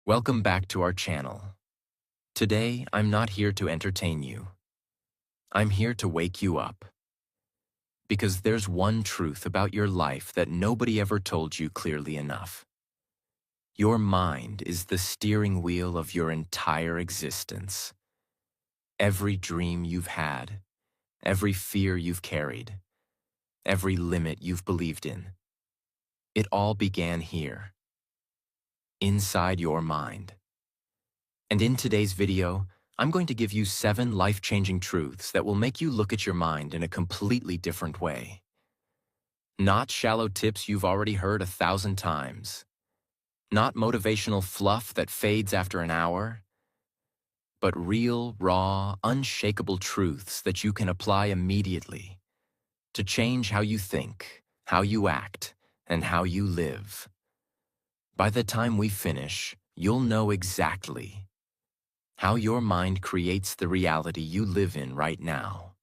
Welcome back to our channel. Today, I'm not here to entertain you. I'm here to wake you up. Because there's one truth about your life that nobody ever told you clearly enough. Your mind is the steering wheel of your entire existence. Every dream you've had, every fear you've carried, every limit you've believed in. It all began here, inside your mind. And in today's video, I'm going to give you 7 life-changing truths that will make you look at your mind in a completely different way. Not shallow tips you've already heard 1,000 times. Not motivational fluff that fades after an hour. But real, raw, unshakable truths that you can apply immediately to change how you think, how you act, and how you live. By the time we finish, you'll know exactly how your mind creates the reality you live in right now.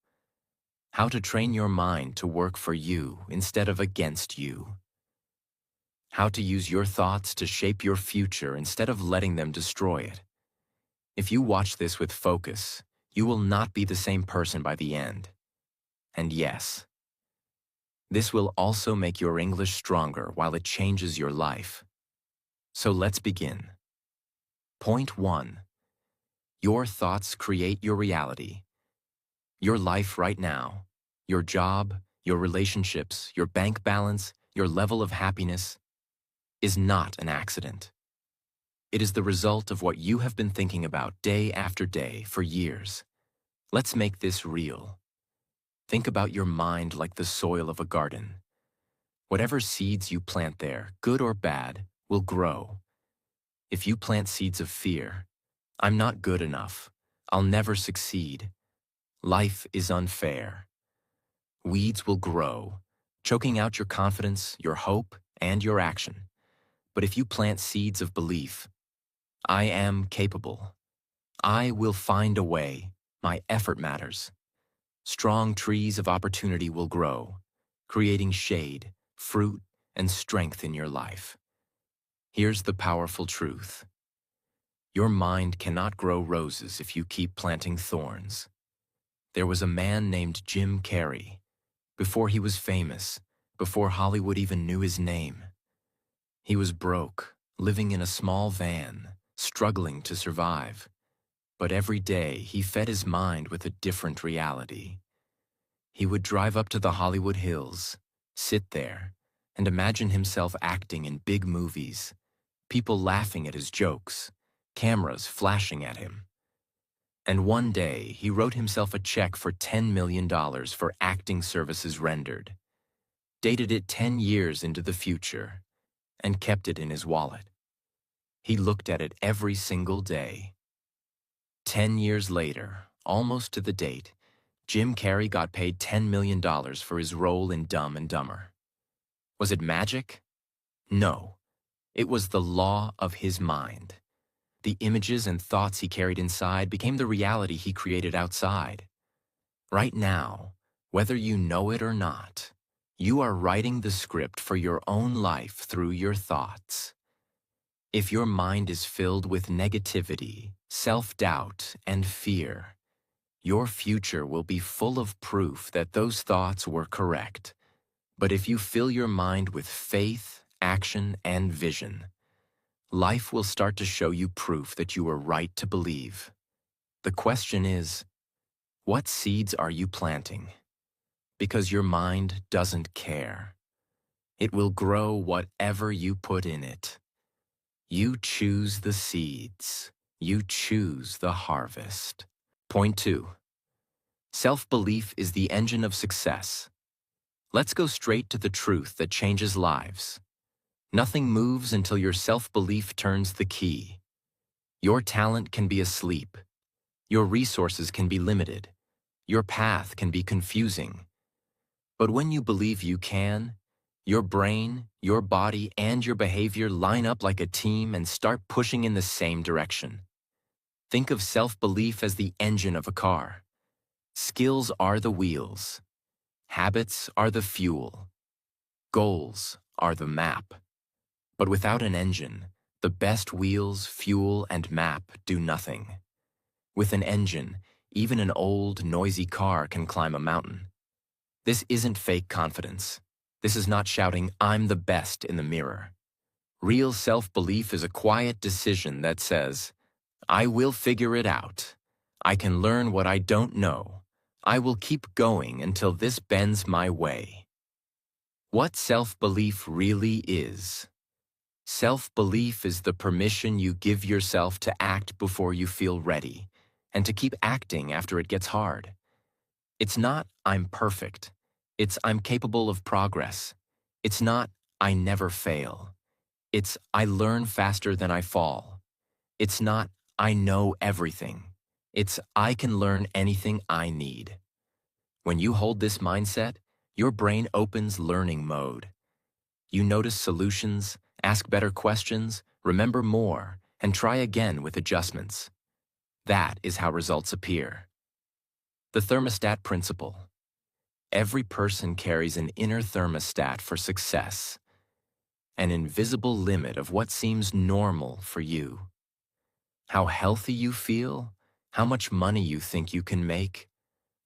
How to train your mind to work for you instead of against you. How to use your thoughts to shape your future instead of letting them destroy it. If you watch this with focus, you will not be the same person by the end. And yes, this will also make your English stronger while it changes your life. So let's begin. Point 1. Your thoughts create your reality. Your life right now, your job, your relationships, your bank balance, your level of happiness, is not an accident. It is the result of what you have been thinking about day after day for years. Let's make this real. Think about your mind like the soil of a garden. Whatever seeds you plant there, good or bad, will grow. If you plant seeds of fear, I'm not good enough, I'll never succeed, life is unfair, weeds will grow, choking out your confidence, your hope, and your action. But if you plant seeds of belief, I am capable, I will find a way, my effort matters, strong trees of opportunity will grow, creating shade, fruit, and strength in your life. Here's the powerful truth. Your mind cannot grow roses if you keep planting thorns. There was a man named Jim Carrey. Before he was famous, before Hollywood even knew his name. He was broke, living in a small van, struggling to survive. But every day he fed his mind with a different reality. He would drive up to the Hollywood Hills, sit there, and imagine himself acting in big movies, people laughing at his jokes, cameras flashing at him. And one day, he wrote himself a check for $10 million for acting services rendered, dated it 10 years into the future, and kept it in his wallet. He looked at it every single day. 10 years later, almost to the date, Jim Carrey got paid $10 million for his role in Dumb and Dumber. Was it magic? No. It was the law of his mind. The images and thoughts he carried inside became the reality he created outside. Right now, whether you know it or not, you are writing the script for your own life through your thoughts. If your mind is filled with negativity, self-doubt, and fear, your future will be full of proof that those thoughts were correct. But if you fill your mind with faith, action, and vision, life will start to show you proof that you were right to believe. The question is, what seeds are you planting? Because your mind doesn't care. It will grow whatever you put in it. You choose the seeds. You choose the harvest. Point 2. Self-belief is the engine of success. Let's go straight to the truth that changes lives. Nothing moves until your self-belief turns the key. Your talent can be asleep. Your resources can be limited. Your path can be confusing. But when you believe you can, your brain, your body, and your behavior line up like a team and start pushing in the same direction. Think of self-belief as the engine of a car. Skills are the wheels. Habits are the fuel. Goals are the map. But without an engine, The best wheels, fuel, and map do nothing. With an engine, even an old, noisy car can climb a mountain. This isn't fake confidence. This is not shouting, "I'm the best" in the mirror. Real self-belief is a quiet decision that says, "I will figure it out. I can learn what I don't know. I will keep going until this bends my way." What self-belief really is. Self-belief is the permission you give yourself to act before you feel ready, and to keep acting after it gets hard. It's not, "I'm perfect." It's, "I'm capable of progress." It's not, "I never fail." It's, "I learn faster than I fall." It's not, "I know everything." It's, "I can learn anything I need." When you hold this mindset, your brain opens learning mode. You notice solutions, ask better questions, remember more, and try again with adjustments. That is how results appear. The thermostat principle. Every person carries an inner thermostat for success, an invisible limit of what seems normal for you. How healthy you feel, how much money you think you can make,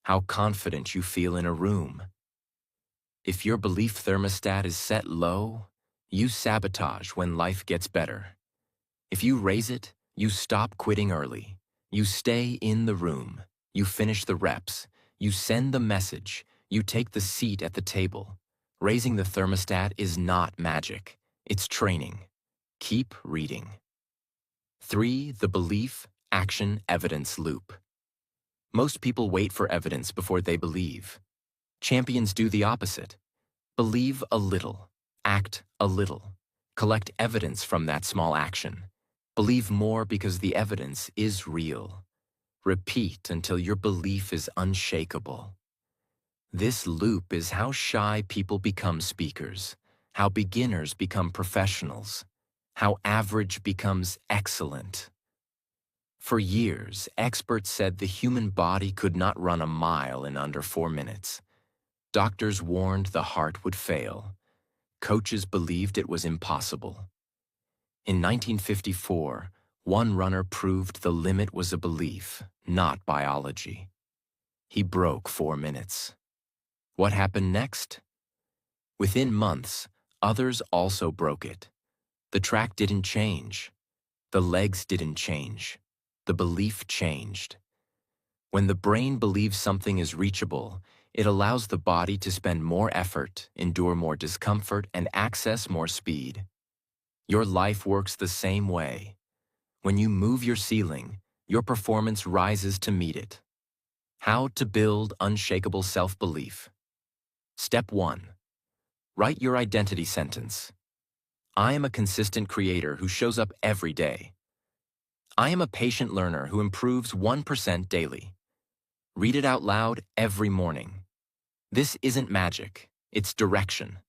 how confident you feel in a room. If your belief thermostat is set low, you sabotage when life gets better. If you raise it, you stop quitting early. You stay in the room. You finish the reps. You send the message. You take the seat at the table. Raising the thermostat is not magic. It's training. Keep reading. 3. The belief, action, evidence loop. Most people wait for evidence before they believe. Champions do the opposite. Believe a little. Act a little. Collect evidence from that small action. Believe more because the evidence is real. Repeat until your belief is unshakable. This loop is how shy people become speakers, how beginners become professionals, how average becomes excellent. For years, experts said the human body could not run a mile in under 4 minutes. Doctors warned the heart would fail. Coaches believed it was impossible. In 1954, one runner proved the limit was a belief, not biology. He broke 4 minutes. What happened next? Within months, others also broke it. The track didn't change. The legs didn't change. The belief changed. When the brain believes something is reachable, it allows the body to spend more effort, endure more discomfort, and access more speed. Your life works the same way. When you move your ceiling, your performance rises to meet it. How to build unshakable self-belief. Step 1. Write your identity sentence. I am a consistent creator who shows up every day. I am a patient learner who improves 1% daily. Read it out loud every morning. This isn't magic, it's direction.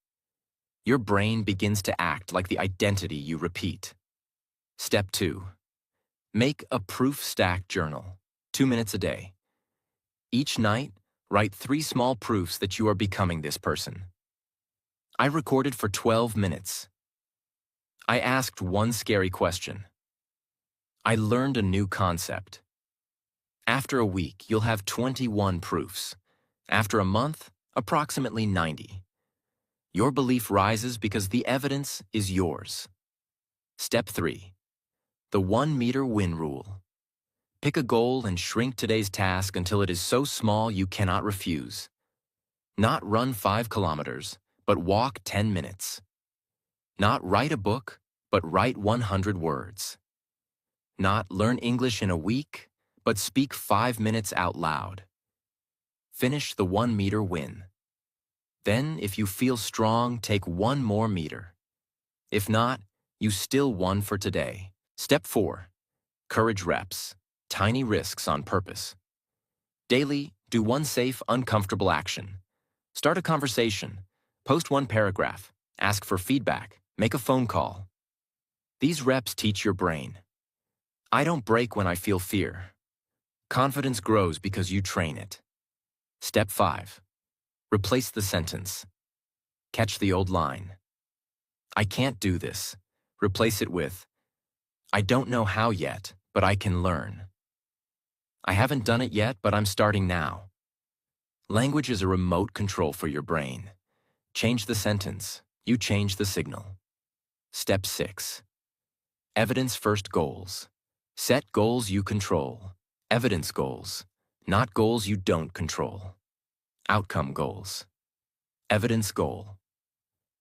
Your brain begins to act like the identity you repeat. Step 2. Make a proof stack journal, 2 minutes a day. Each night, write 3 small proofs that you are becoming this person. I recorded for 12 minutes. I asked one scary question. I learned a new concept. After a week, you'll have 21 proofs. After a month, approximately 90. Your belief rises because the evidence is yours. Step 3. The 1-meter win rule. Pick a goal and shrink today's task until it is so small you cannot refuse. Not run 5 kilometers, but walk 10 minutes. Not write a book, but write 100 words. Not learn English in a week, but speak 5 minutes out loud. Finish the 1-meter win. Then, if you feel strong, take 1 more meter. If not, you still won for today. Step 4. Courage reps. Tiny risks on purpose. Daily, do 1 safe, uncomfortable action. Start a conversation. Post 1 paragraph. Ask for feedback. Make a phone call. These reps teach your brain. I don't break when I feel fear. Confidence grows because you train it. Step 5. Replace the sentence. Catch the old line. I can't do this. Replace it with, I don't know how yet, but I can learn. I haven't done it yet, but I'm starting now. Language is a remote control for your brain. Change the sentence. You change the signal. Step 6. Evidence-first goals. Set goals you control. Evidence goals, not goals you don't control. Outcome goals. Evidence goal.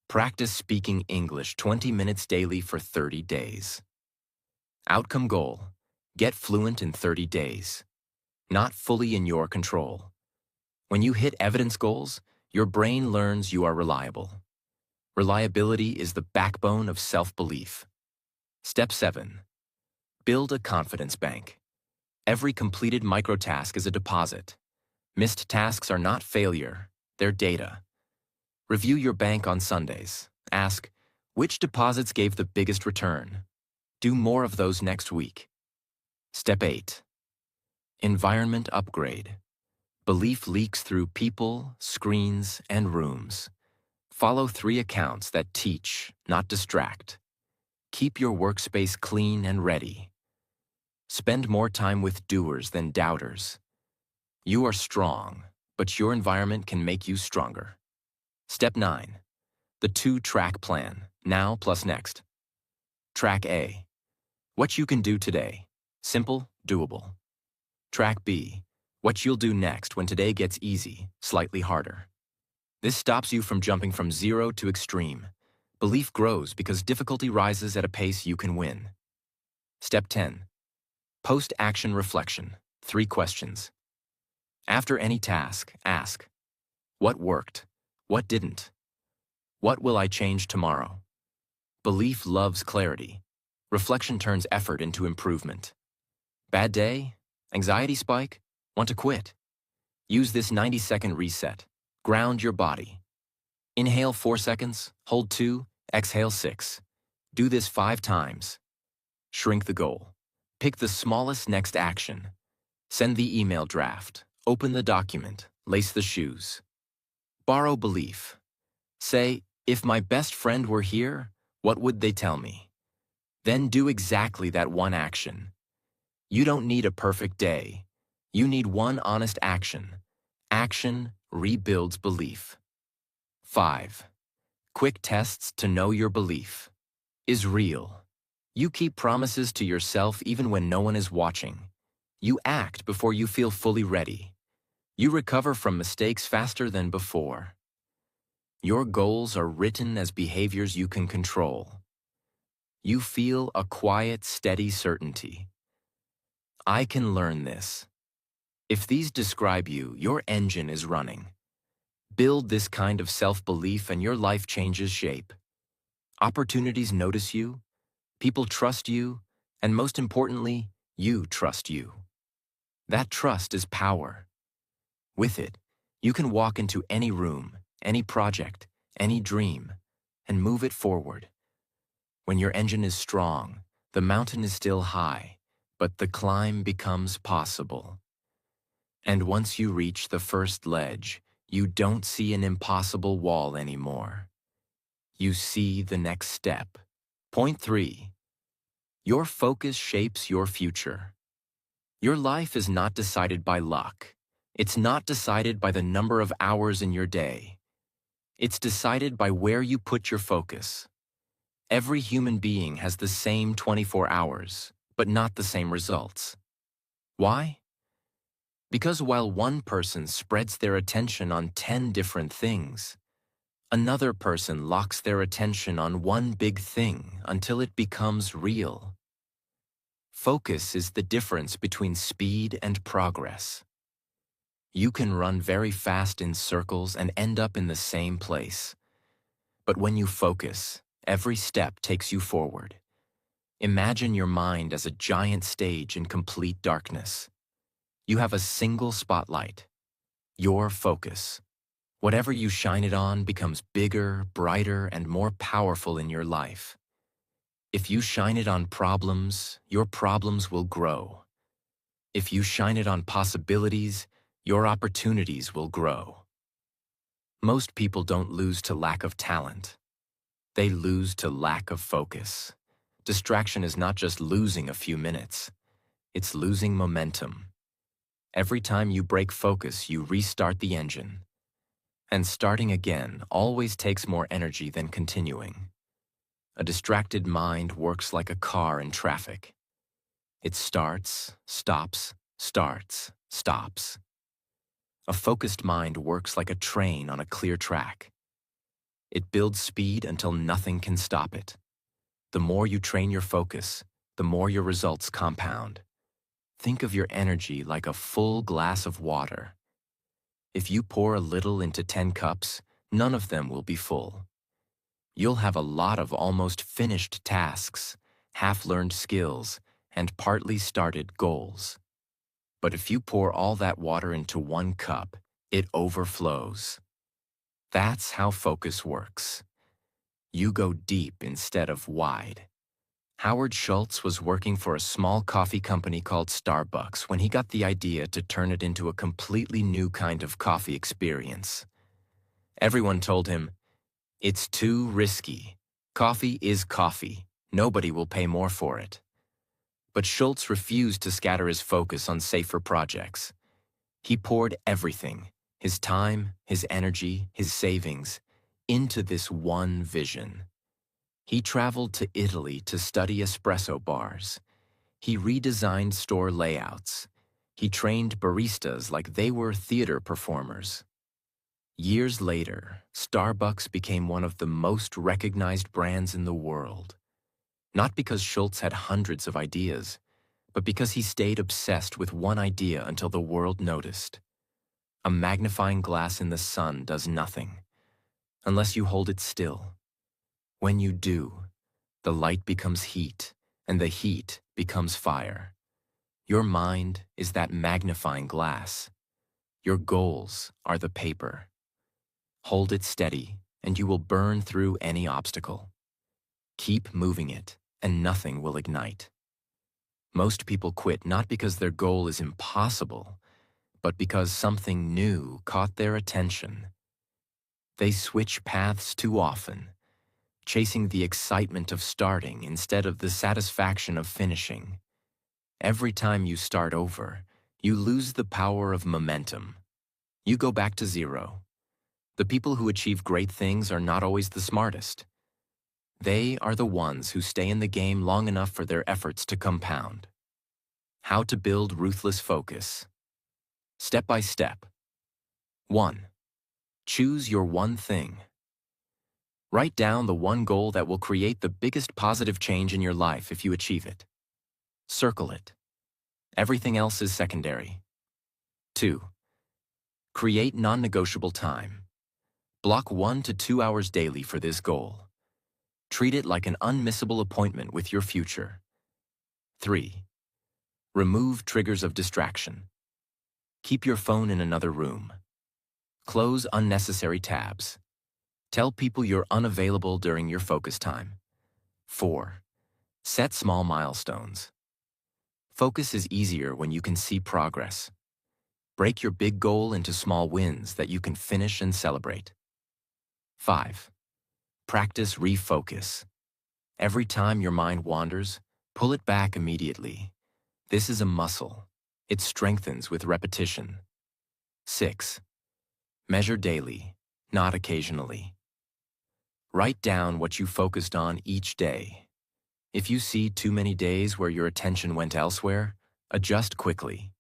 Practice speaking English 20 minutes daily for 30 days. Outcome goal. Get fluent in 30 days. Not fully in your control. When you hit evidence goals, your brain learns you are reliable. Reliability is the backbone of self-belief. Step 7. Build a confidence bank. Every completed microtask is a deposit. Missed tasks are not failure, they're data. Review your bank on Sundays. Ask, which deposits gave the biggest return? Do more of those next week. Step 8. Environment upgrade. Belief leaks through people, screens, and rooms. Follow 3 accounts that teach, not distract. Keep your workspace clean and ready. Spend more time with doers than doubters. You are strong, but your environment can make you stronger. Step 9. The 2-track plan, now plus next. Track A. What you can do today. Simple, doable. Track B. What you'll do next when today gets easy, slightly harder. This stops you from jumping from 0 to extreme. Belief grows because difficulty rises at a pace you can win. Step 10. Post-action reflection. 3 questions. After any task, ask, what worked? What didn't? What will I change tomorrow? Belief loves clarity. Reflection turns effort into improvement. Bad day? Anxiety spike? Want to quit? Use this 90-second reset. Ground your body. Inhale 4 seconds, hold 2, exhale 6. Do this 5 times. Shrink the goal. Pick the smallest next action. Send the email draft. Open the document. Lace the shoes. Borrow belief. Say, if my best friend were here, what would they tell me? Then do exactly that one action. You don't need a perfect day. You need one honest action. Action rebuilds belief. 5. Quick tests to know your belief. Is real. You keep promises to yourself even when no one is watching. You act before you feel fully ready. You recover from mistakes faster than before. Your goals are written as behaviors you can control. You feel a quiet, steady certainty. I can learn this. If these describe you, your engine is running. Build this kind of self-belief and your life changes shape. Opportunities notice you, people trust you, and most importantly, you trust you. That trust is power. With it, you can walk into any room, any project, any dream, and move it forward. When your engine is strong, the mountain is still high, but the climb becomes possible. And once you reach the first ledge, you don't see an impossible wall anymore. You see the next step. Point 3. Your focus shapes your future. Your life is not decided by luck. It's not decided by the number of hours in your day. It's decided by where you put your focus. Every human being has the same 24 hours, but not the same results. Why? Because while one person spreads their attention on 10 different things, another person locks their attention on one big thing until it becomes real. Focus is the difference between speed and progress. You can run very fast in circles and end up in the same place. But when you focus, every step takes you forward. Imagine your mind as a giant stage in complete darkness. You have a single spotlight, your focus. Whatever you shine it on becomes bigger, brighter, and more powerful in your life. If you shine it on problems, your problems will grow. If you shine it on possibilities, your opportunities will grow. Most people don't lose to lack of talent. They lose to lack of focus. Distraction is not just losing a few minutes, it's losing momentum. Every time you break focus, you restart the engine. And starting again always takes more energy than continuing. A distracted mind works like a car in traffic. It starts, stops, starts, stops. A focused mind works like a train on a clear track. It builds speed until nothing can stop it. The more you train your focus, the more your results compound. Think of your energy like a full glass of water. If you pour a little into 10 cups, none of them will be full. You'll have a lot of almost finished tasks, half-learned skills, and partly started goals. But if you pour all that water into one cup, it overflows. That's how focus works. You go deep instead of wide. Howard Schultz was working for a small coffee company called Starbucks when he got the idea to turn it into a completely new kind of coffee experience. Everyone told him, "It's too risky. Coffee is coffee. Nobody will pay more for it." But Schultz refused to scatter his focus on safer projects. He poured everything, his time, his energy, his savings, into this one vision. He traveled to Italy to study espresso bars. He redesigned store layouts. He trained baristas like they were theater performers. Years later, Starbucks became one of the most recognized brands in the world. Not because Schultz had hundreds of ideas, but because he stayed obsessed with one idea until the world noticed. A magnifying glass in the sun does nothing, unless you hold it still. When you do, the light becomes heat, and the heat becomes fire. Your mind is that magnifying glass. Your goals are the paper. Hold it steady, and you will burn through any obstacle. Keep moving it, and nothing will ignite. Most people quit not because their goal is impossible, but because something new caught their attention. They switch paths too often, chasing the excitement of starting instead of the satisfaction of finishing. Every time you start over, you lose the power of momentum. You go back to zero. The people who achieve great things are not always the smartest. They are the ones who stay in the game long enough for their efforts to compound. How to build ruthless focus. Step by step. 1. Choose your one thing. Write down the one goal that will create the biggest positive change in your life if you achieve it. Circle it. Everything else is secondary. 2. Create non-negotiable time. Block 1 to 2 hours daily for this goal. Treat it like an unmissable appointment with your future. 3. Remove triggers of distraction. Keep your phone in another room. Close unnecessary tabs. Tell people you're unavailable during your focus time. 4. Set small milestones. Focus is easier when you can see progress. Break your big goal into small wins that you can finish and celebrate. 5. Practice refocus. Every time your mind wanders, pull it back immediately. This is a muscle. It strengthens with repetition. 6. Measure daily, not occasionally. Write down what you focused on each day. If you see too many days where your attention went elsewhere, adjust quickly.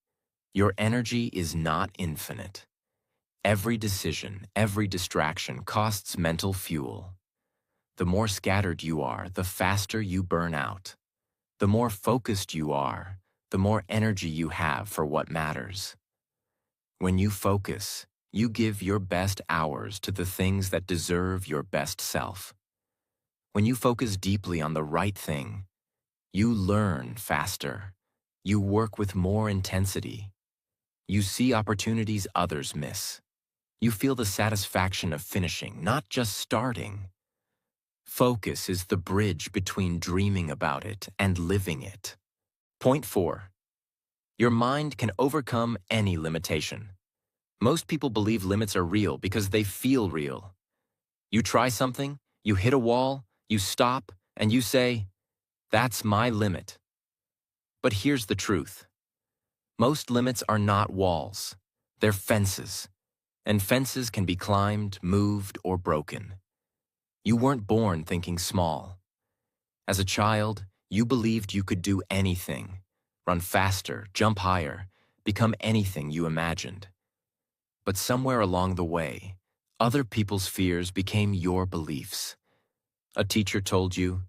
Your energy is not infinite. Every decision, every distraction costs mental fuel. The more scattered you are, the faster you burn out. The more focused you are, the more energy you have for what matters. When you focus, you give your best hours to the things that deserve your best self. When you focus deeply on the right thing, you learn faster. You work with more intensity. You see opportunities others miss. You feel the satisfaction of finishing, not just starting. Focus is the bridge between dreaming about it and living it. Point 4. Your mind can overcome any limitation. Most people believe limits are real because they feel real. You try something, you hit a wall, you stop, and you say, That's my limit. But here's the truth. Most limits are not walls. They're fences. And fences can be climbed, moved, or broken. You weren't born thinking small. As a child, you believed you could do anything, run faster, jump higher, become anything you imagined. But somewhere along the way, other people's fears became your beliefs. A teacher told you,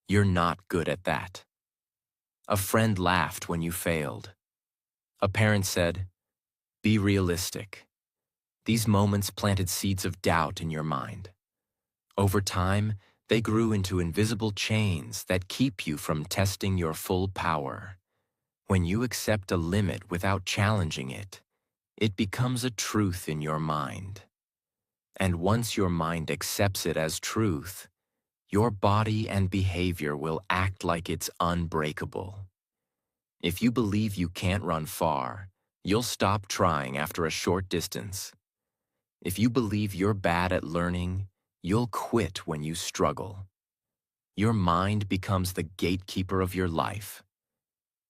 "You're not good at that." A friend laughed when you failed. A parent said, "Be realistic." These moments planted seeds of doubt in your mind. Over time, they grew into invisible chains that keep you from testing your full power. When you accept a limit without challenging it, it becomes a truth in your mind. And once your mind accepts it as truth, your body and behavior will act like it's unbreakable. If you believe you can't run far, you'll stop trying after a short distance. If you believe you're bad at learning, you'll quit when you struggle. Your mind becomes the gatekeeper of your life.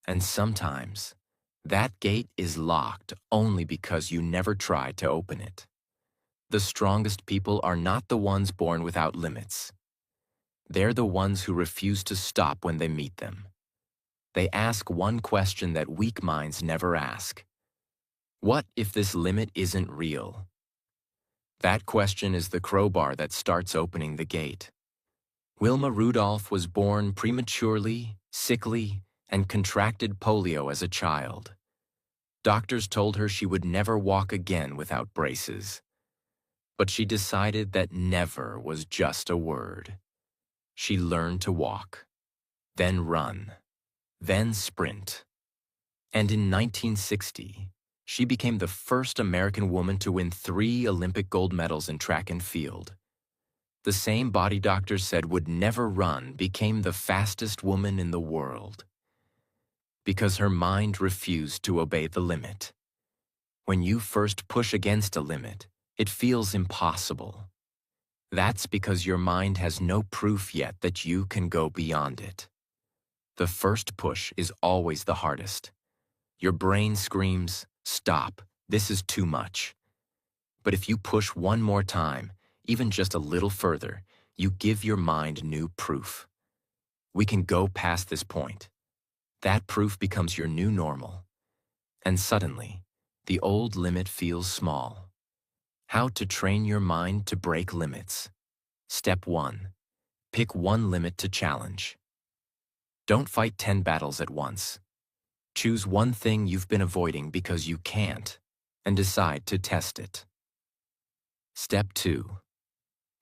And sometimes, that gate is locked only because you never tried to open it. The strongest people are not the ones born without limits. They're the ones who refuse to stop when they meet them. They ask one question that weak minds never ask. What if this limit isn't real? That question is the crowbar that starts opening the gate. Wilma Rudolph was born prematurely, sickly, and contracted polio as a child. Doctors told her she would never walk again without braces. But she decided that never was just a word. She learned to walk, then run, then sprint. And in 1960, she became the first American woman to win 3 Olympic gold medals in track and field. The same body doctors said would never run became the fastest woman in the world. Because her mind refused to obey the limit. When you first push against a limit, it feels impossible. That's because your mind has no proof yet that you can go beyond it. The first push is always the hardest. Your brain screams, "Stop, this is too much." But if you push one more time, even just a little further, you give your mind new proof. We can go past this point. That proof becomes your new normal. And suddenly, the old limit feels small. How to train your mind to break limits. Step 1. Pick one limit to challenge. Don't fight 10 battles at once. Choose one thing you've been avoiding because you can't, and decide to test it. Step 2.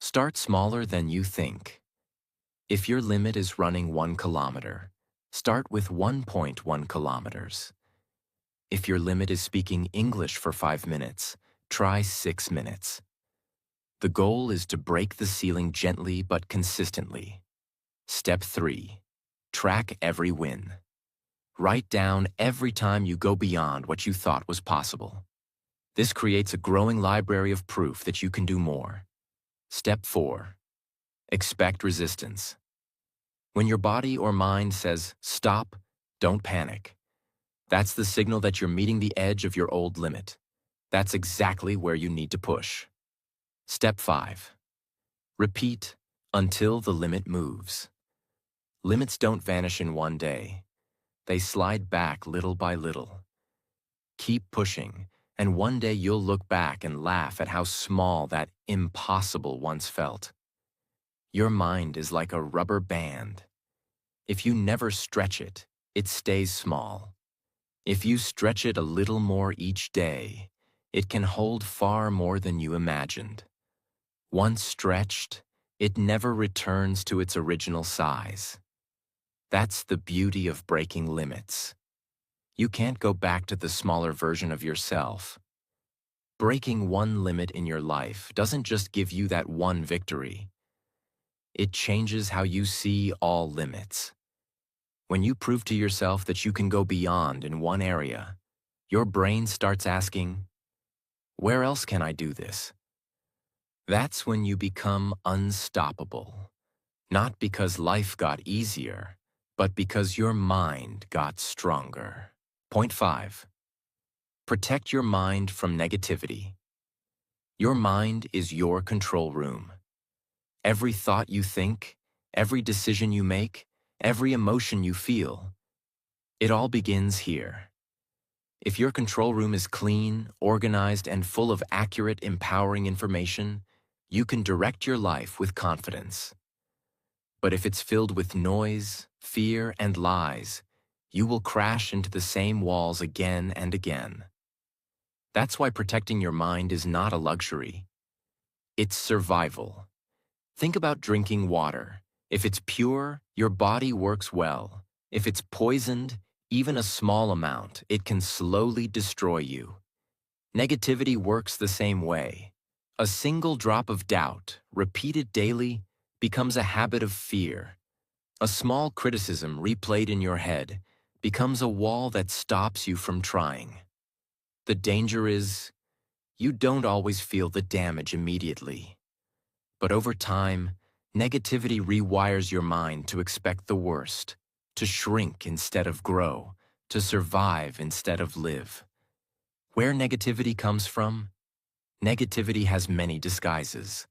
Start smaller than you think. If your limit is running 1 kilometer, start with 1.1 kilometers. If your limit is speaking English for 5 minutes, try 6 minutes. The goal is to break the ceiling gently but consistently. Step 3. Track every win. Write down every time you go beyond what you thought was possible. This creates a growing library of proof that you can do more. Step 4. Expect resistance. When your body or mind says, "Stop," don't panic. That's the signal that you're meeting the edge of your old limit. That's exactly where you need to push. Step 5. Repeat until the limit moves. Limits don't vanish in one day. They slide back little by little. Keep pushing, and one day you'll look back and laugh at how small that impossible once felt. Your mind is like a rubber band. If you never stretch it, it stays small. If you stretch it a little more each day, it can hold far more than you imagined. Once stretched, it never returns to its original size. That's the beauty of breaking limits. You can't go back to the smaller version of yourself. Breaking one limit in your life doesn't just give you that one victory. It changes how you see all limits. When you prove to yourself that you can go beyond in one area, your brain starts asking, "Where else can I do this?" That's when you become unstoppable. Not because life got easier, but because your mind got stronger. Point 5. Protect your mind from negativity. Your mind is your control room. Every thought you think, every decision you make, every emotion you feel, it all begins here. If your control room is clean, organized, and full of accurate, empowering information, you can direct your life with confidence. But if it's filled with noise, fear, and lies, you will crash into the same walls again and again. That's why protecting your mind is not a luxury. It's survival. Think about drinking water. If it's pure, your body works well. If it's poisoned, even a small amount, it can slowly destroy you. Negativity works the same way. A single drop of doubt, repeated daily, becomes a habit of fear. A small criticism replayed in your head becomes a wall that stops you from trying. The danger is, you don't always feel the damage immediately. But over time, negativity rewires your mind to expect the worst, to shrink instead of grow, to survive instead of live. Where negativity comes from? Negativity has many disguises.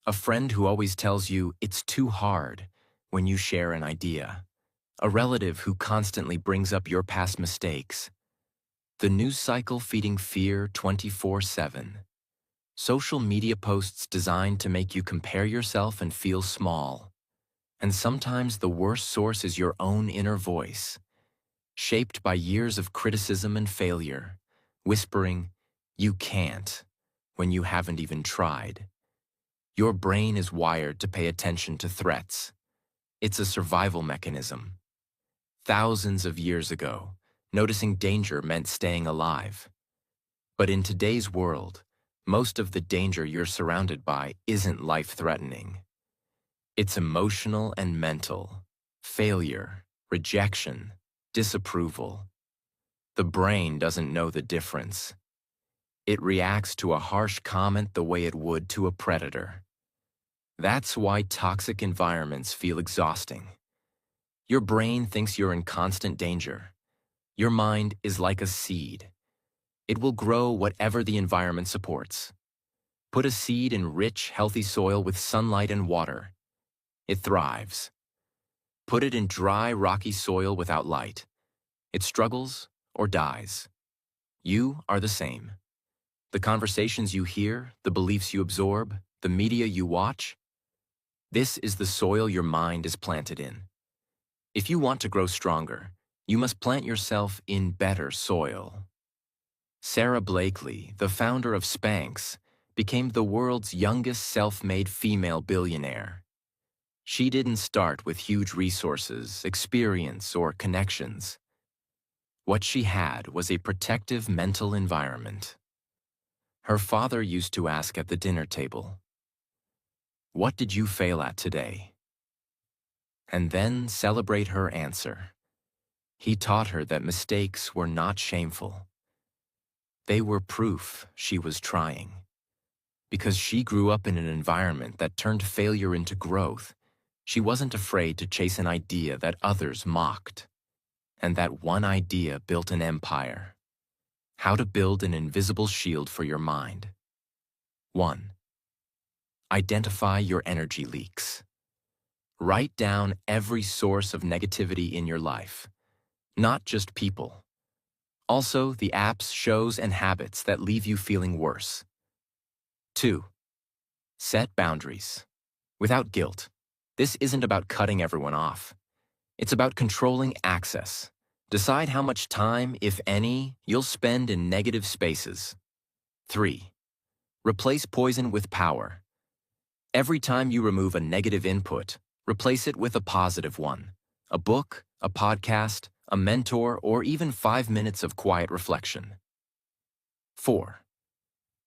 A friend who always tells you it's too hard when you share an idea. A relative who constantly brings up your past mistakes. The news cycle feeding fear 24/7. Social media posts designed to make you compare yourself and feel small. And sometimes the worst source is your own inner voice, shaped by years of criticism and failure, whispering, "You can't," when you haven't even tried. Your brain is wired to pay attention to threats. It's a survival mechanism. Thousands of years ago, noticing danger meant staying alive. But in today's world, most of the danger you're surrounded by isn't life-threatening. It's emotional and mental. Failure, rejection, disapproval. The brain doesn't know the difference. It reacts to a harsh comment the way it would to a predator. That's why toxic environments feel exhausting. Your brain thinks you're in constant danger. Your mind is like a seed. It will grow whatever the environment supports. Put a seed in rich, healthy soil with sunlight and water. It thrives. Put it in dry, rocky soil without light. It struggles or dies. You are the same. The conversations you hear, the beliefs you absorb, the media you watch, this is the soil your mind is planted in. If you want to grow stronger, you must plant yourself in better soil. Sarah Blakely, the founder of Spanx, became the world's youngest self-made female billionaire. She didn't start with huge resources, experience, or connections. What she had was a protective mental environment. Her father used to ask at the dinner table, "What did you fail at today?" And then celebrate her answer. He taught her that mistakes were not shameful. They were proof she was trying. Because she grew up in an environment that turned failure into growth, she wasn't afraid to chase an idea that others mocked. And that one idea built an empire. How to build an invisible shield for your mind. 1. Identify your energy leaks. Write down every source of negativity in your life, not just people. Also, the apps, shows, and habits that leave you feeling worse. 2. Set boundaries. Without guilt. This isn't about cutting everyone off. It's about controlling access. Decide how much time, if any, you'll spend in negative spaces. 3. Replace poison with power. Every time you remove a negative input, replace it with a positive one. A book, a podcast, a mentor, or even 5 minutes of quiet reflection. 4.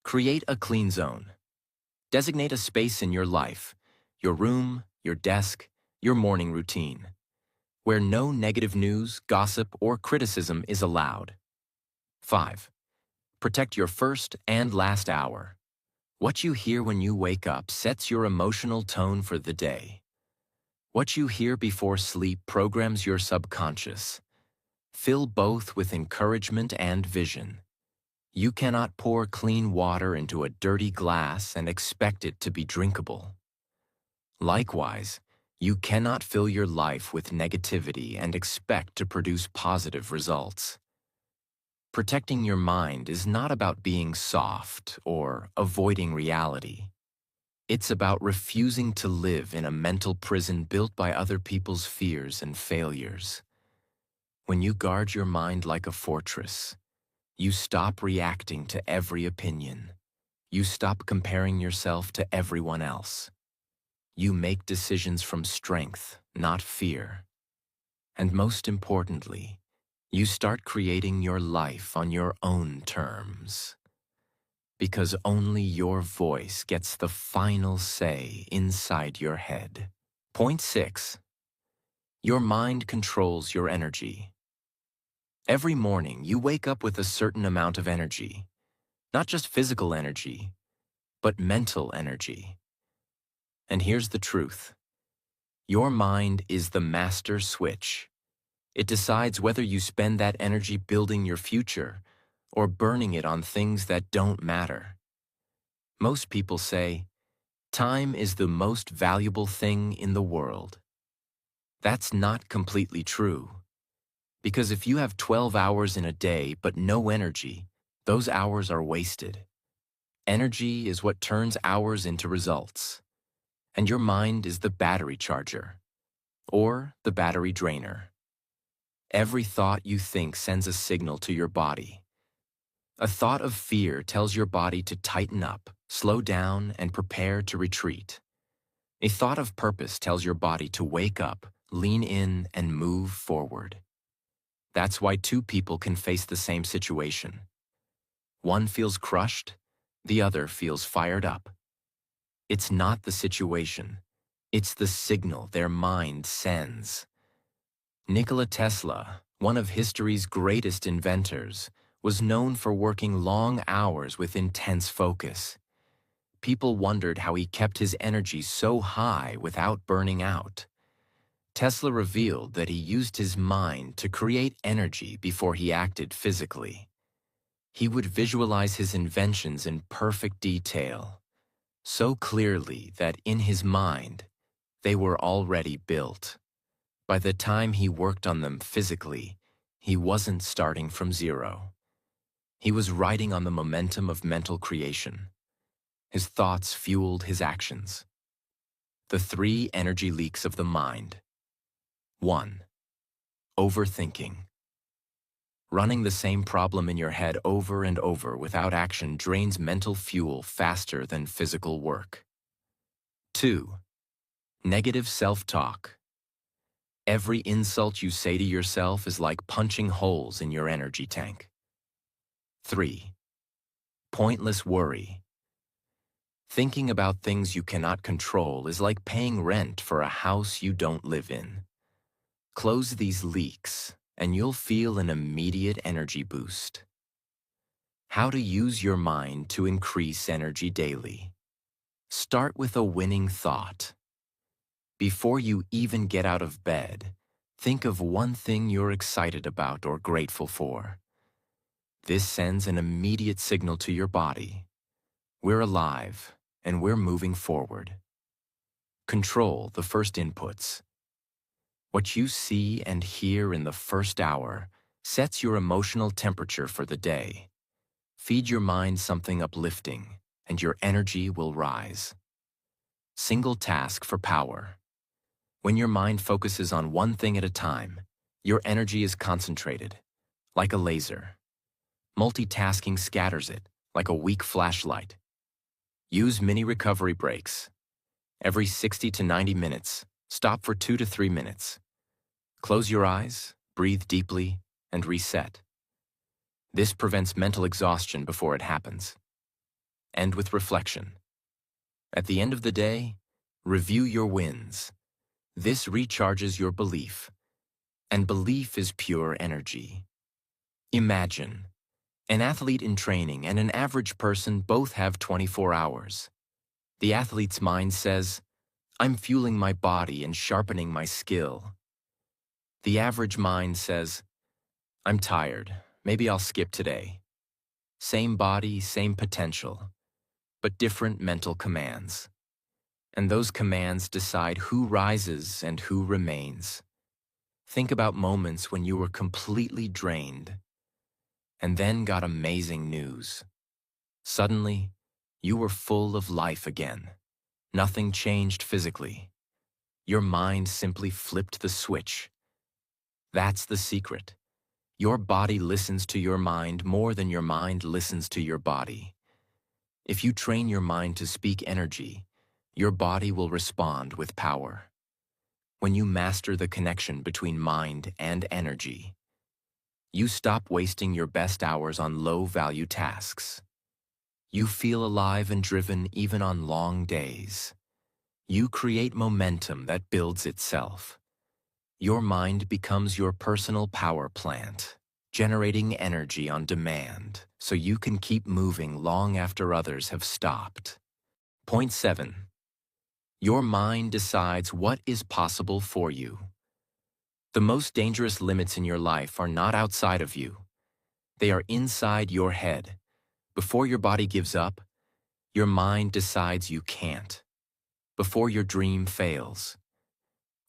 Create a clean zone. Designate a space in your life, your room, your desk, your morning routine, where no negative news, gossip, or criticism is allowed. 5. Protect your first and last hour. What you hear when you wake up sets your emotional tone for the day. What you hear before sleep programs your subconscious. Fill both with encouragement and vision. You cannot pour clean water into a dirty glass and expect it to be drinkable. Likewise, you cannot fill your life with negativity and expect to produce positive results. Protecting your mind is not about being soft or avoiding reality. It's about refusing to live in a mental prison built by other people's fears and failures. When you guard your mind like a fortress, you stop reacting to every opinion. You stop comparing yourself to everyone else. You make decisions from strength, not fear. And most importantly, you start creating your life on your own terms. Because only your voice gets the final say inside your head. Point 6. Your mind controls your energy. Every morning, you wake up with a certain amount of energy. Not just physical energy, but mental energy. And here's the truth. Your mind is the master switch. It decides whether you spend that energy building your future or burning it on things that don't matter. Most people say, time is the most valuable thing in the world. That's not completely true. Because if you have 12 hours in a day but no energy, those hours are wasted. Energy is what turns hours into results. And your mind is the battery charger, or the battery drainer. Every thought you think sends a signal to your body. A thought of fear tells your body to tighten up, slow down, and prepare to retreat. A thought of purpose tells your body to wake up, lean in, and move forward. That's why two people can face the same situation. One feels crushed, the other feels fired up. It's not the situation, it's the signal their mind sends. Nikola Tesla, one of history's greatest inventors, was known for working long hours with intense focus. People wondered how he kept his energy so high without burning out. Tesla revealed that he used his mind to create energy before he acted physically. He would visualize his inventions in perfect detail, so clearly that in his mind, they were already built. By the time he worked on them physically, he wasn't starting from zero. He was riding on the momentum of mental creation. His thoughts fueled his actions. The 3 energy leaks of the mind. 1. Overthinking. Running the same problem in your head over and over without action drains mental fuel faster than physical work. 2. Negative self-talk. Every insult you say to yourself is like punching holes in your energy tank. 3. Pointless worry. Thinking about things you cannot control is like paying rent for a house you don't live in. Close these leaks, and you'll feel an immediate energy boost. How to use your mind to increase energy daily. Start with a winning thought. Before you even get out of bed, think of one thing you're excited about or grateful for. This sends an immediate signal to your body. We're alive, and we're moving forward. Control the first inputs. What you see and hear in the first hour sets your emotional temperature for the day. Feed your mind something uplifting, and your energy will rise. Single task for power. When your mind focuses on one thing at a time, your energy is concentrated, like a laser. Multitasking scatters it, like a weak flashlight. Use mini recovery breaks. Every 60 to 90 minutes, stop for 2 to 3 minutes. Close your eyes, breathe deeply, and reset. This prevents mental exhaustion before it happens. End with reflection. At the end of the day, review your wins. This recharges your belief, and belief is pure energy. Imagine, an athlete in training and an average person both have 24 hours. The athlete's mind says, I'm fueling my body and sharpening my skill. The average mind says, I'm tired. Maybe I'll skip today. Same body, same potential, but different mental commands. And those commands decide who rises and who remains. Think about moments when you were completely drained and then got amazing news. Suddenly, you were full of life again. Nothing changed physically. Your mind simply flipped the switch. That's the secret. Your body listens to your mind more than your mind listens to your body. If you train your mind to speak energy, your body will respond with power. When you master the connection between mind and energy, you stop wasting your best hours on low-value tasks. You feel alive and driven even on long days. You create momentum that builds itself. Your mind becomes your personal power plant, generating energy on demand so you can keep moving long after others have stopped. Point 7. Your mind decides what is possible for you. The most dangerous limits in your life are not outside of you. They are inside your head. Before your body gives up, your mind decides you can't. Before your dream fails,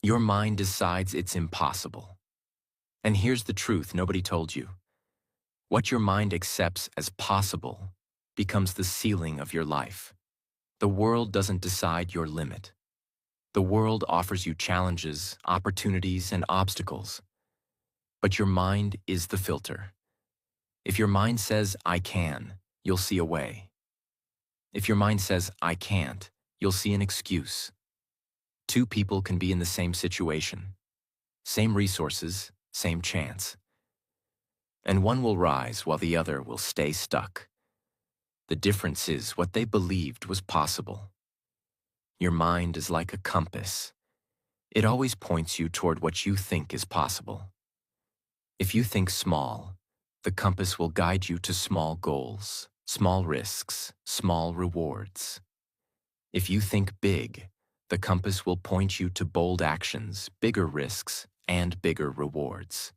your mind decides it's impossible. And here's the truth nobody told you. What your mind accepts as possible becomes the ceiling of your life. The world doesn't decide your limit. The world offers you challenges, opportunities, and obstacles. But your mind is the filter. If your mind says, I can, you'll see a way. If your mind says, I can't, you'll see an excuse. Two people can be in the same situation, same resources, same chance. And one will rise while the other will stay stuck. The difference is what they believed was possible. Your mind is like a compass. It always points you toward what you think is possible. If you think small, the compass will guide you to small goals, small risks, small rewards. If you think big, the compass will point you to bold actions, bigger risks, and bigger rewards.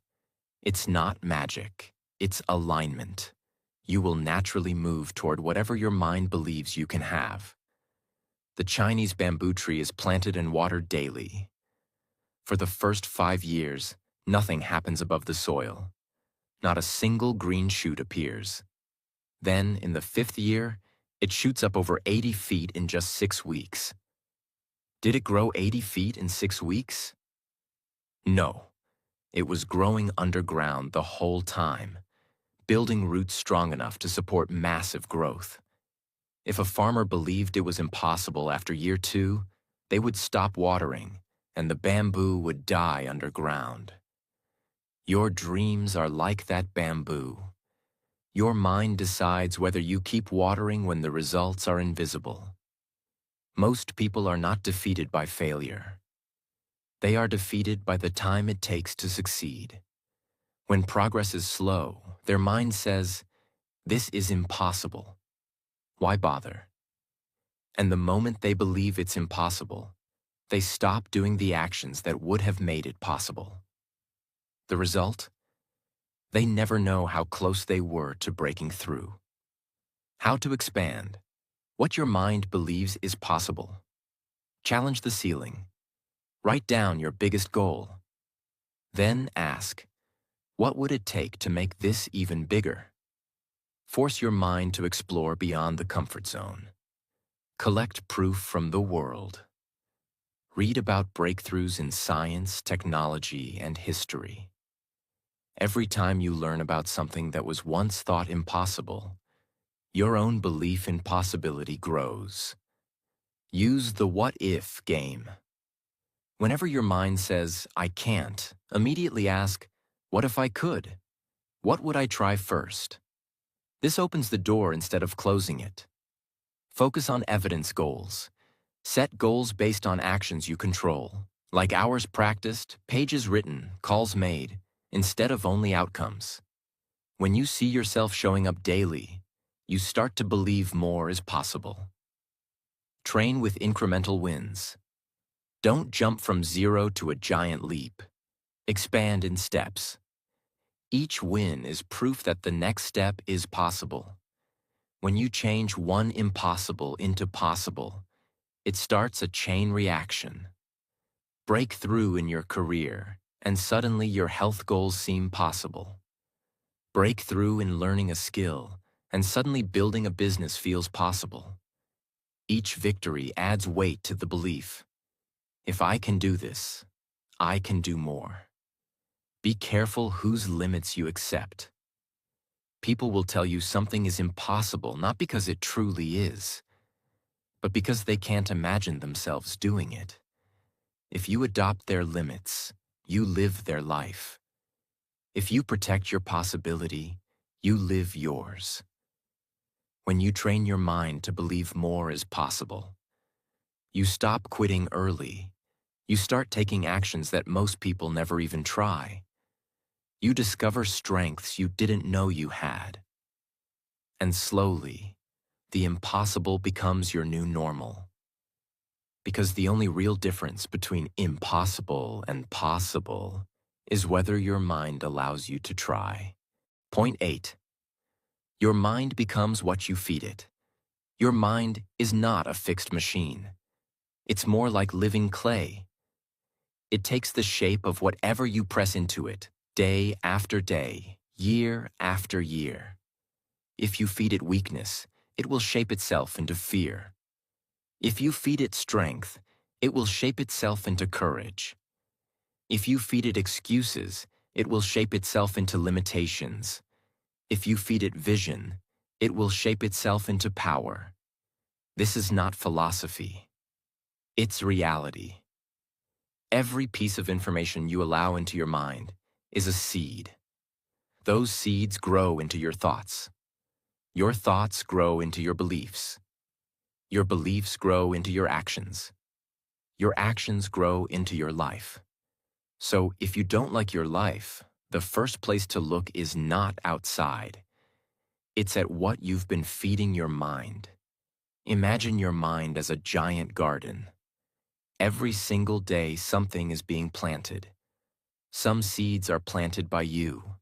It's not magic, it's alignment. You will naturally move toward whatever your mind believes you can have. The Chinese bamboo tree is planted and watered daily. For the first 5 years, nothing happens above the soil. Not a single green shoot appears. Then, in the 5th year, it shoots up over 80 feet in just 6 weeks. Did it grow 80 feet in 6 weeks? No. It was growing underground the whole time, building roots strong enough to support massive growth. If a farmer believed it was impossible after year 2, they would stop watering, and the bamboo would die underground. Your dreams are like that bamboo. Your mind decides whether you keep watering when the results are invisible. Most people are not defeated by failure. They are defeated by the time it takes to succeed. When progress is slow, their mind says, "This is impossible. Why bother?" And the moment they believe it's impossible, they stop doing the actions that would have made it possible. The result? They never know how close they were to breaking through. How to expand. What your mind believes is possible. Challenge the ceiling. Write down your biggest goal. Then ask, what would it take to make this even bigger? Force your mind to explore beyond the comfort zone. Collect proof from the world. Read about breakthroughs in science, technology, and history. Every time you learn about something that was once thought impossible, your own belief in possibility grows. Use the what-if game. Whenever your mind says, I can't, immediately ask, what if I could? What would I try first? This opens the door instead of closing it. Focus on evidence goals. Set goals based on actions you control, like hours practiced, pages written, calls made, instead of only outcomes. When you see yourself showing up daily, you start to believe more is possible. Train with incremental wins. Don't jump from zero to a giant leap. Expand in steps. Each win is proof that the next step is possible. When you change one impossible into possible, it starts a chain reaction. Break through in your career, and suddenly your health goals seem possible. Break through in learning a skill, and suddenly building a business feels possible. Each victory adds weight to the belief. If I can do this, I can do more. Be careful whose limits you accept. People will tell you something is impossible not because it truly is, but because they can't imagine themselves doing it. If you adopt their limits, you live their life. If you protect your possibility, you live yours. When you train your mind to believe more is possible, you stop quitting early. You start taking actions that most people never even try. You discover strengths you didn't know you had. And slowly, the impossible becomes your new normal. Because the only real difference between impossible and possible is whether your mind allows you to try. Point 8. Your mind becomes what you feed it. Your mind is not a fixed machine. It's more like living clay. It takes the shape of whatever you press into it, day after day, year after year. If you feed it weakness, it will shape itself into fear. If you feed it strength, it will shape itself into courage. If you feed it excuses, it will shape itself into limitations. If you feed it vision, it will shape itself into power. This is not philosophy. It's reality. Every piece of information you allow into your mind is a seed. Those seeds grow into your thoughts. Your thoughts grow into your beliefs. Your beliefs grow into your actions. Your actions grow into your life. So if you don't like your life, the first place to look is not outside. It's at what you've been feeding your mind. Imagine your mind as a giant garden. Every single day, something is being planted. Some seeds are planted by you.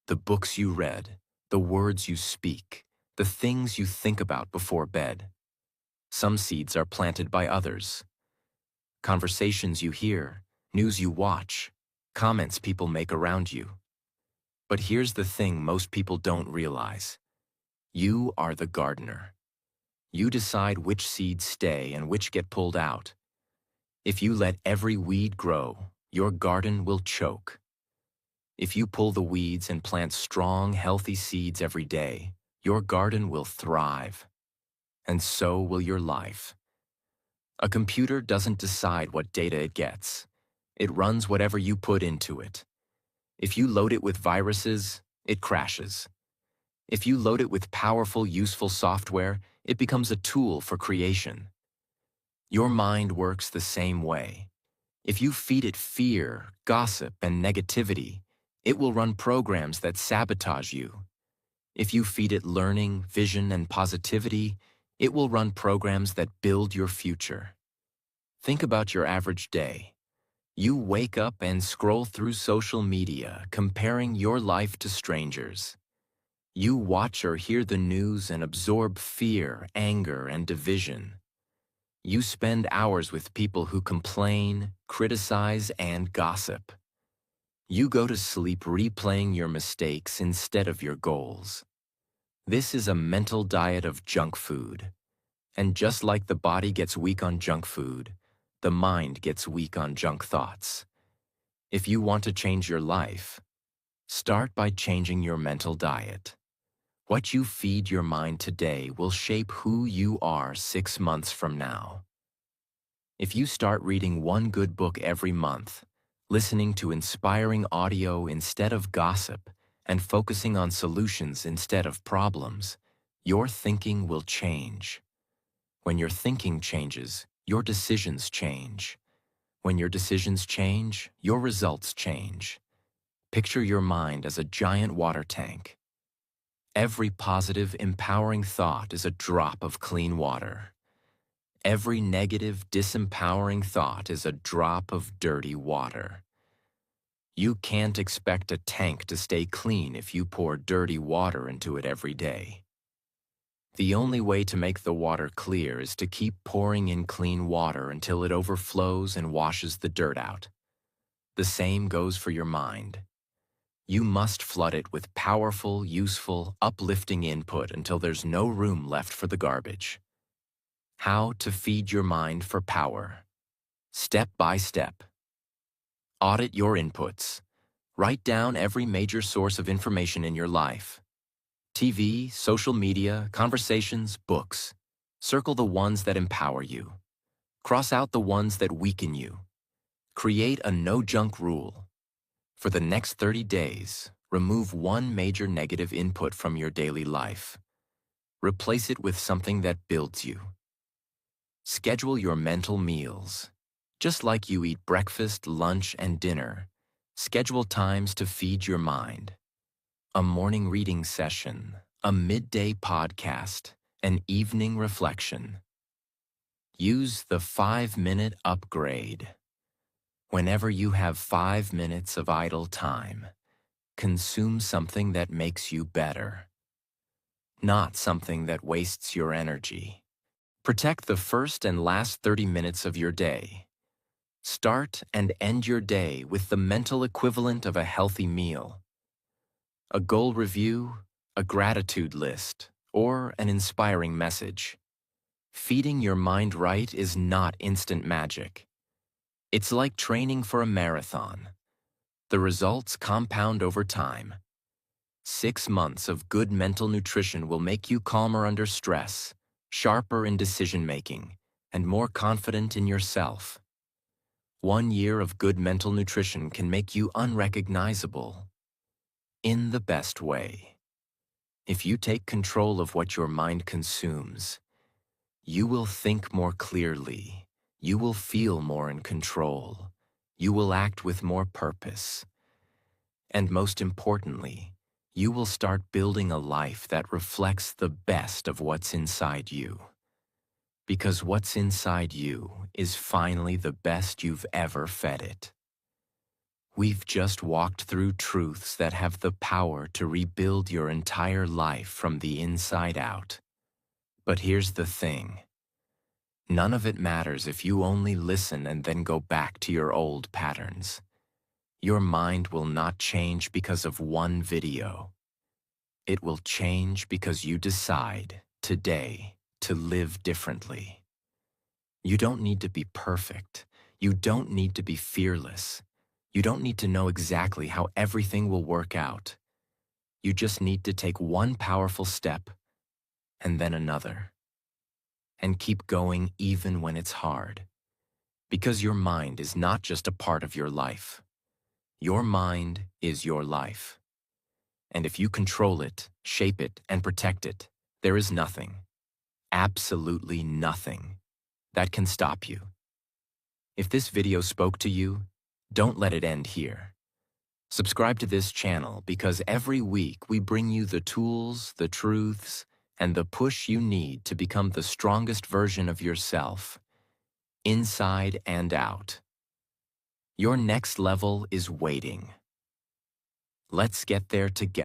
The books you read, the words you speak, the things you think about before bed. Some seeds are planted by others. Conversations you hear, news you watch, comments people make around you. But here's the thing most people don't realize. You are the gardener. You decide which seeds stay and which get pulled out. If you let every weed grow, your garden will choke. If you pull the weeds and plant strong, healthy seeds every day, your garden will thrive. And so will your life. A computer doesn't decide what data it gets. It runs whatever you put into it. If you load it with viruses, it crashes. If you load it with powerful, useful software, it becomes a tool for creation. Your mind works the same way. If you feed it fear, gossip, and negativity, it will run programs that sabotage you. If you feed it learning, vision, and positivity, it will run programs that build your future. Think about your average day. You wake up and scroll through social media, comparing your life to strangers. You watch or hear the news and absorb fear, anger, and division. You spend hours with people who complain, criticize, and gossip. You go to sleep replaying your mistakes instead of your goals. This is a mental diet of junk food. And just like the body gets weak on junk food, the mind gets weak on junk thoughts. If you want to change your life, start by changing your mental diet. What you feed your mind today will shape who you are 6 months from now. If you start reading one good book every month, listening to inspiring audio instead of gossip, and focusing on solutions instead of problems, your thinking will change. When your thinking changes, your decisions change. When your decisions change, your results change. Picture your mind as a giant water tank. Every positive, empowering thought is a drop of clean water. Every negative, disempowering thought is a drop of dirty water. You can't expect a tank to stay clean if you pour dirty water into it every day. The only way to make the water clear is to keep pouring in clean water until it overflows and washes the dirt out. The same goes for your mind. You must flood it with powerful, useful, uplifting input until there's no room left for the garbage. How to feed your mind for power. Step by step. Audit your inputs. Write down every major source of information in your life. TV, social media, conversations, books. Circle the ones that empower you. Cross out the ones that weaken you. Create a no-junk rule. For the next 30 days, remove one major negative input from your daily life. Replace it with something that builds you. Schedule your mental meals. Just like you eat breakfast, lunch, and dinner, schedule times to feed your mind. A morning reading session, a midday podcast, an evening reflection. Use the 5-minute upgrade. Whenever you have 5 minutes of idle time, consume something that makes you better, not something that wastes your energy. Protect the first and last 30 minutes of your day. Start and end your day with the mental equivalent of a healthy meal. A goal review, a gratitude list, or an inspiring message. Feeding your mind right is not instant magic. It's like training for a marathon. The results compound over time. 6 months of good mental nutrition will make you calmer under stress, sharper in decision-making, and more confident in yourself. 1 year of good mental nutrition can make you unrecognizable. In the best way. If you take control of what your mind consumes, you will think more clearly, you will feel more in control, you will act with more purpose, and most importantly, you will start building a life that reflects the best of what's inside you. Because what's inside you is finally the best you've ever fed it. We've just walked through truths that have the power to rebuild your entire life from the inside out. But here's the thing. None of it matters if you only listen and then go back to your old patterns. Your mind will not change because of one video. It will change because you decide, today, to live differently. You don't need to be perfect. You don't need to be fearless. You don't need to know exactly how everything will work out. You just need to take one powerful step, and then another. And keep going even when it's hard. Because your mind is not just a part of your life. Your mind is your life. And if you control it, shape it, and protect it, there is nothing, absolutely nothing, that can stop you. If this video spoke to you, don't let it end here. Subscribe to this channel because every week we bring you the tools, the truths, and the push you need to become the strongest version of yourself, inside and out. Your next level is waiting. Let's get there together.